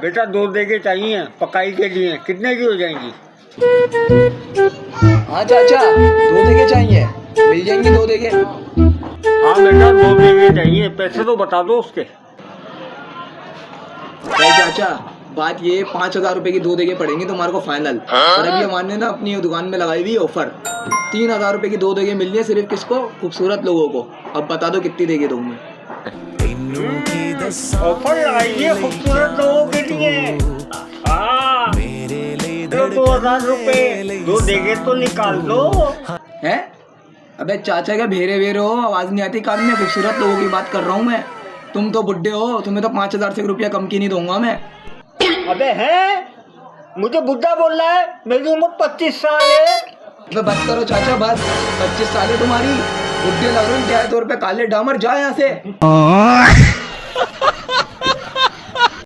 बेटा 2 देगे चाहिए पकाई के लिए, कितने की हो जाएंगी? हाँ चाचा, 2 देगे चाहिए, मिल जाएंगे 2 देगे। हाँ बेटा 2 देगे चाहिए, पैसे तो बता दो उसके। अरे चाचा, बात ये 5,000 रुपए की 2 देगे पड़ेंगे तुम्हारे को फाइनल। और अभी हमारे ने ना अपनी दुकान में लगाई हुई ऑफर, 3,000 रुपए की 2 देगे मिल रही है सिर्फ किसको? खूबसूरत लोगों को। अब बता दो कितनी देगे दूंगी? ऑफर लगाइए खूबसूरत लोगों के लिए। हाँ 2,000 रुपए 2 देगे तो निकाल दो। है? अबे चाचा क्या भेरे भेरे हो, आवाज नहीं आती कान में? खूबसूरत लोगों की बात कर रहा हूँ मैं। तुम तो बुड्ढे हो, तुम्हें तो 5,000 से रुपया कम की नहीं दूंगा मैं। अबे है, मुझे बुढ़ा बोल रहा है, मेरी उम्र 25 साल है। अबे बस करो चाचा, बस। 25 साल है तुम्हारी, बुड्ढे लग रहे हो, क्या है 2 रुपए काले डामर, जा यहाँ से।